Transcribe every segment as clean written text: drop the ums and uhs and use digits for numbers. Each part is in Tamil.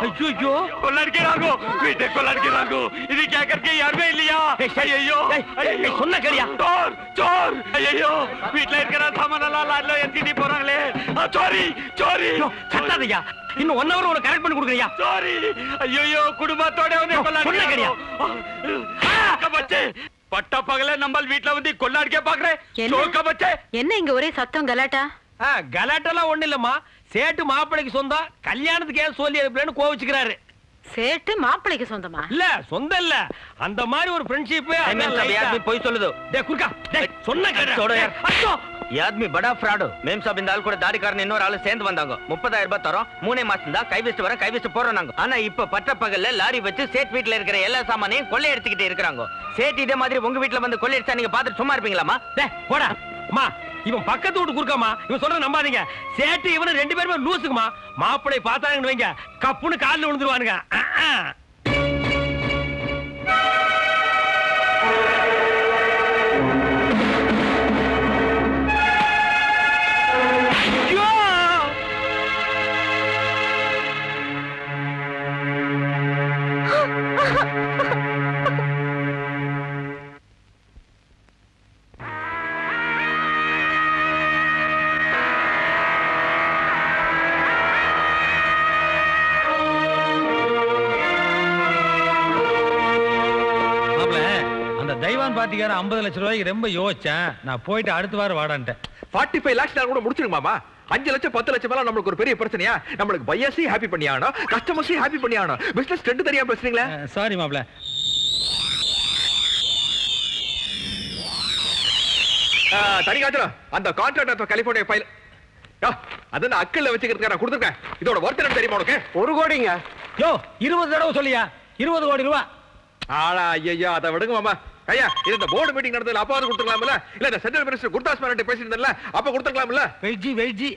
ஐயோ கொள்ளடிக்கிறாங்க வீட்டை கொள்ளடிக்கிறாங்க இது கேட்கறதுக்கு யாருமே இல்லையா ஐயோ சொன்ன கேளியா சோர் சோர் ஐயோ வீட்டுல இருக்கிற சாமானெல்லாம் லாரில ஏத்திட்டு போறாங்களே சோரி சோரி கட்டாதையா இன்னும் 1 hour உனக்கு கரெக்ட் பண்ணி கொடுக்குறியா சோரி ஐயோ குடும்பத்தோட வந்து சொன்ன கேளியா பச்சே பட்ட பகல நம்ம வீட்டுல வந்து கொள்ளடிக்க பாக்குறேன் என்ன இங்க ஒரே சத்தம் கலாட்டா கலாட்டெல்லாம் ஒண்ணு இல்லம்மா சேட்டு மாப்பிளைக்கு சொந்தம் கல்யாணத்துக்கு ஏன் சொல்லி அனுப்பலன்னு கோவிச்சுக்கிறாரு சேட்டு மாப்பிளைக்கு சொந்தமா இல்ல சொந்தம் இல்ல அந்த மாதிரி ஒரு फ्रेंडशिप போய் சொல்லுது குறுக்கா சொன்ன ये आदमी बड़ा फ्रॉड मेम साहब இந்த ஆள் கூட தாடிக்காரன் இன்னொரு ஆளு சேர்ந்து வந்தாங்க 30000 ரூபாய் தரோம் 3 மாசம் தான் கைவிட்டு வர கைவிட்டு போறோம் நாங்க ஆனா இப்ப பட்ட பகல்ல லாரி வச்சு சேட் வீட்ல இருக்கிற எல்லா சாமானையும் கொள்ளை எடுத்துக்கிட்டு இருக்காங்க சேட் இதே மாதிரி உங்க வீட்ல வந்து கொள்ளை எடுத்தா நீங்க பாத்துட்டு சும்மா இருப்பீங்களாமா போடா அம்மா இவன் பக்கத்து வீட்டு குறுக்காமா இவன் சொல்றத நம்பாதீங்க சேட்டு இவனு 2 பேருமே லூசுக்குமா மாப்பிளை பார்த்தாங்கன்னு வைங்க கப்புன்னு கால்ல விழுந்துருவானுங்க பாட்டிக்கார 50 லட்சம் ரூபாய்க்கு ரொம்ப யோசிச்சேன் நான் போயிட்டு அடுத்த வாரம் வாடான்ட்டேன் 45 lakhs கூட முடிச்சிருங்க மாமா 5 லட்சம் 10 லட்சம் மேல நமக்கு ஒரு பெரிய பிரச்சனையா நம்மளுக்கு பையர்ஸையும் ஹாப்பி பண்ணியானோம் கஸ்டமர்ஸையும் ஹாப்பி பண்ணியானோம் பிசினஸ் ட்ரெண்ட் தெரியாம பேசுறீங்களா சாரி மாப்ள தனிகாச்சலம் அந்த கான்ட்ராக்ட் கலிபோர்னியா ஃபைல் அத நான் அக்கல்ல வச்சிக்கிறதுக்கு நான் கொடுத்துருக்கேன் இதோட வர்த் என்ன தெரியுமா உனக்கு 1 கோடிங்க யோ 20 தடவை சொல்லியா 20 கோடி ரூபாய் ஆளா ஐயா அத விடுங்க மாமா ஐயா இது இந்த போர்டு மீட்டிங் நடந்ததுல அப்பாவது கொடுத்துக்கலாம்ல இல்ல இந்த சென்ட்ரல் மினிஸ்டர் குர்தாஸ் மேனன்ட்ட பேசியிருந்தல அப்ப கொடுத்துக்கலாம்ல வெயிட்ஜி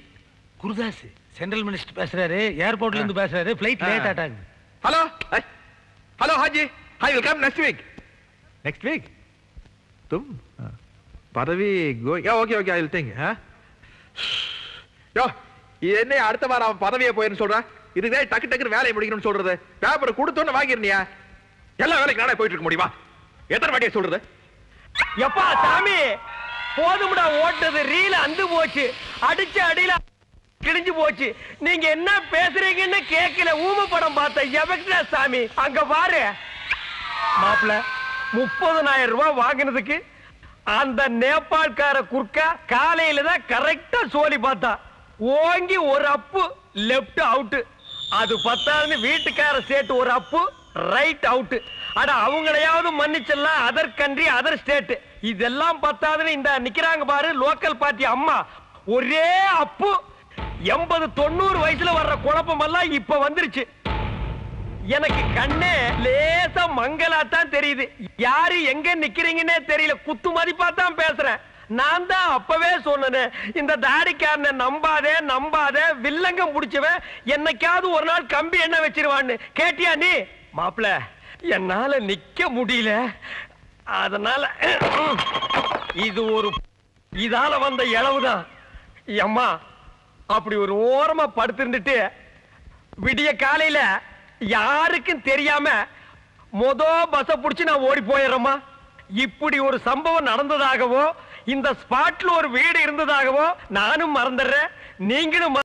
குர்தாஸ் சென்ட்ரல் மினிஸ்டர் பேசுறாரு ஏர்போர்ட்ல இருந்து பேசுறாரு ஃளைட் லேட் ஆட்டாங்க hello Haji I will come next week தும் பதவி ஓகே ஐ வில் திங்க் யோ என்ன அடுத்த வாரம் அவன் பதவியே போயின்னு சொல்றான் இதுவே டக்கு வேலையை முடிக்கணும்னு சொல்றது பேப்பர் கொடுத்தோன்னு வாங்கிருந்தியா எல்லா வேலைக்கு நானே போயிட்டு இருக்க முடியுமா எத்தனை வாட்டியா சொல்றது எப்பா சாமி போதும்டா ஓட்டது ரீல அந்து போச்சு அடிச்ச அடியில கிழிஞ்சு போச்சு நீங்க என்ன பேசுறீங்கன்னு கேட்கல ஊம படம் பார்த்த எவக்டா சாமி அங்க பாரு மாப்ள 30000 ரூபாய் வாங்கினதுக்கு அந்த நேபாள்கார குர்க்கா காலையில தான் கரெக்டா சோலி பார்த்தா ஓங்கி ஒரு அப்பு லெப்ட் அவுட் அது பத்தாதுன்னு வீட்டுக்கார சேட்டு ஒரு அப்பு ரைட் அவுட் அட அவங்களையாவது மன்னிச்சிடலாம் அதர் கண்ட்ரி அதர் ஸ்டேட் இதெல்லாம் பத்தாதுன்னு இந்த நிக்கிறாங்க பாரு லோக்கல் பார்ட்டி அம்மா ஒரே அப்பு 80-90 வயசுல வர்ற குழப்பம் எல்லாம் இப்ப வந்துருச்சு எனக்கு கண்ணே லேசா மங்கலாத்தான் தெரியுது யாரு எங்க நிக்கிறீங்கன்னே தெரியல குத்து மதிப்பா தான் பேசுறேன் நான் தான் அப்பவே சொன்னேன் இந்த தாடிக்காரனை நம்பாதே வில்லங்கம் புடிச்சவன் என்னைக்காவது ஒரு நாள் கம்பி என்ன வச்சிருவான்னு கேட்டியா நீ மாப்பிள என்னால நிக்க முடியல அதனால இது ஒரு இதால வந்த இளவுதான் அம்மா அப்படி ஒரு ஓரமா படுத்திருந்துட்டு விடிய காலையில யாருக்கும் தெரியாம பஸ் புடிச்சு நான் ஓடி போயிடுறேம்மா இப்படி ஒரு சம்பவம் நடந்ததாகவோ இந்த ஸ்பாட்ல ஒரு வீடு இருந்ததாகவோ நானும் மறந்துடுறேன் நீங்களும்